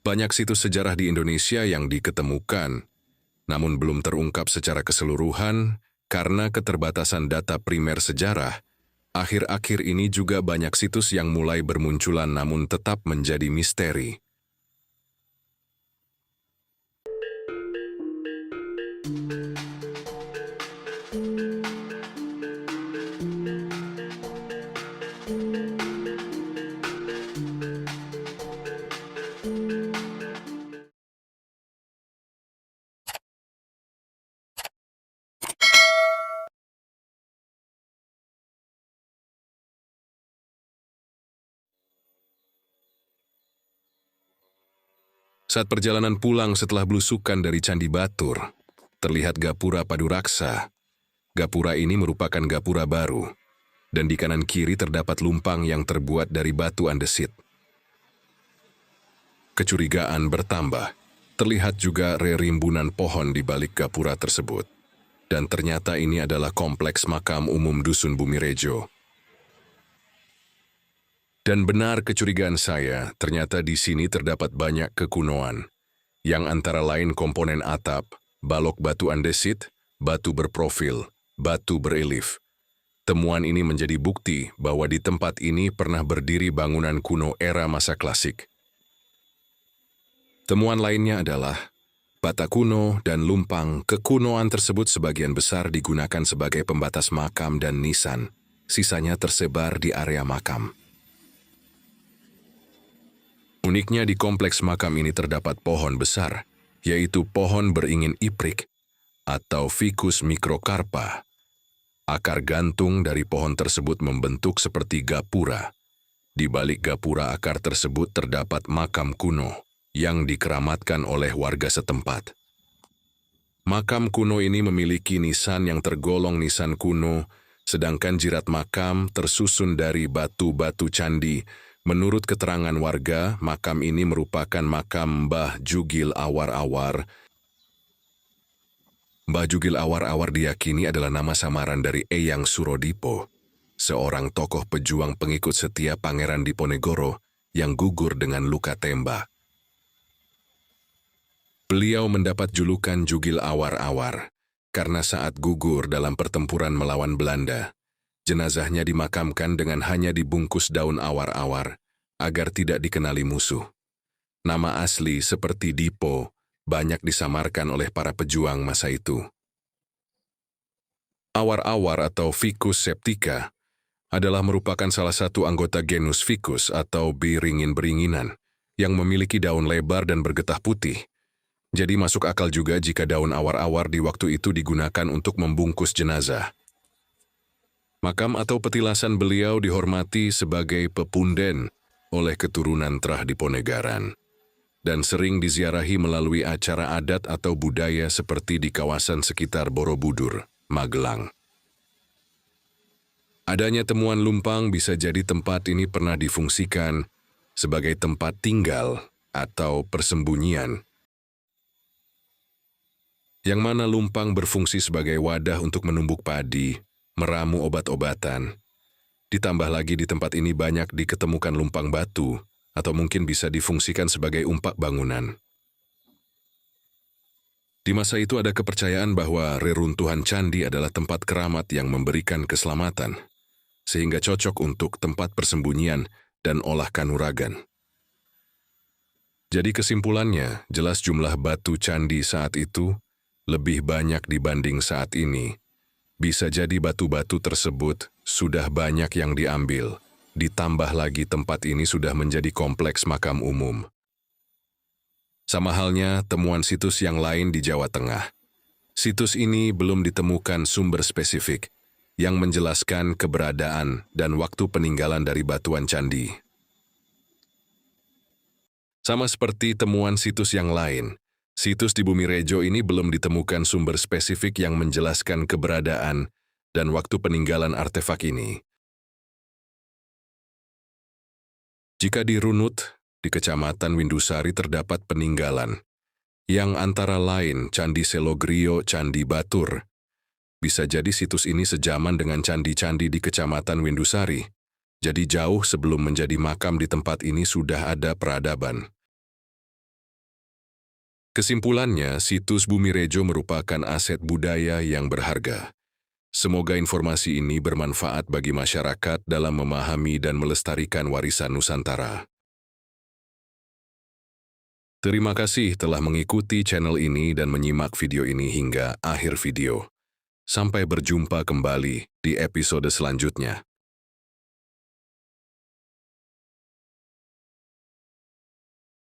Banyak situs sejarah di Indonesia yang diketemukan, namun belum terungkap secara keseluruhan karena keterbatasan data primer sejarah. Akhir-akhir ini juga banyak situs yang mulai bermunculan namun tetap menjadi misteri. Saat perjalanan pulang setelah belusukan dari Candi Batur, terlihat gapura Paduraksa. Gapura ini merupakan gapura baru, dan di kanan kiri terdapat lumpang yang terbuat dari batu andesit. Kecurigaan bertambah. Terlihat juga rerimbunan pohon di balik gapura tersebut. Dan ternyata ini adalah kompleks makam umum Dusun Bumirejo. Dan benar kecurigaan saya, ternyata di sini terdapat banyak kekunoan, yang antara lain komponen atap, balok batu andesit, batu berprofil, batu berelief. Temuan ini menjadi bukti bahwa di tempat ini pernah berdiri bangunan kuno era masa klasik. Temuan lainnya adalah bata kuno dan lumpang. Kekunoan tersebut sebagian besar digunakan sebagai pembatas makam dan nisan, sisanya tersebar di area makam. Uniknya di kompleks makam ini terdapat pohon besar, yaitu pohon beringin iprik atau Ficus microcarpa. Akar gantung dari pohon tersebut membentuk seperti gapura. Di balik gapura akar tersebut terdapat makam kuno yang dikeramatkan oleh warga setempat. Makam kuno ini memiliki nisan yang tergolong nisan kuno, sedangkan jirat makam tersusun dari batu-batu candi. Menurut keterangan warga, makam ini merupakan makam Mbah Jugil Awar-Awar. Mbah Jugil Awar-Awar diyakini adalah nama samaran dari Eyang Surodipo, seorang tokoh pejuang pengikut setia Pangeran Diponegoro yang gugur dengan luka tembak. Beliau mendapat julukan Jugil Awar-Awar karena saat gugur dalam pertempuran melawan Belanda, jenazahnya dimakamkan dengan hanya dibungkus daun awar-awar agar tidak dikenali musuh. Nama asli seperti Dipo banyak disamarkan oleh para pejuang masa itu. Awar-awar atau Ficus septica adalah merupakan salah satu anggota genus Ficus atau beringin-beringinan yang memiliki daun lebar dan bergetah putih. Jadi masuk akal juga jika daun awar-awar di waktu itu digunakan untuk membungkus jenazah. Makam atau petilasan beliau dihormati sebagai pepunden oleh keturunan Trah Diponegaran dan sering diziarahi melalui acara adat atau budaya seperti di kawasan sekitar Borobudur, Magelang. Adanya temuan lumpang bisa jadi tempat ini pernah difungsikan sebagai tempat tinggal atau persembunyian, yang mana lumpang berfungsi sebagai wadah untuk menumbuk padi, meramu obat-obatan. Ditambah lagi di tempat ini banyak diketemukan lumpang batu, atau mungkin bisa difungsikan sebagai umpak bangunan. Di masa itu ada kepercayaan bahwa reruntuhan candi adalah tempat keramat yang memberikan keselamatan, sehingga cocok untuk tempat persembunyian dan olah kanuragan. Jadi kesimpulannya, jelas jumlah batu candi saat itu lebih banyak dibanding saat ini. Bisa jadi batu-batu tersebut sudah banyak yang diambil, ditambah lagi tempat ini sudah menjadi kompleks makam umum. Sama halnya temuan situs yang lain di Jawa Tengah. Situs ini belum ditemukan sumber spesifik yang menjelaskan keberadaan dan waktu peninggalan dari batuan candi. Sama seperti temuan situs yang lain, situs di Bumirejo ini belum ditemukan sumber spesifik yang menjelaskan keberadaan dan waktu peninggalan artefak ini. Jika dirunut, di Kecamatan Windusari terdapat peninggalan, yang antara lain Candi Selogrio, Candi Batur. Bisa jadi situs ini sejaman dengan candi-candi di Kecamatan Windusari. Jadi jauh sebelum menjadi makam di tempat ini sudah ada peradaban. Kesimpulannya, situs Bumi Rejo merupakan aset budaya yang berharga. Semoga informasi ini bermanfaat bagi masyarakat dalam memahami dan melestarikan warisan Nusantara. Terima kasih telah mengikuti channel ini dan menyimak video ini hingga akhir video. Sampai berjumpa kembali di episode selanjutnya.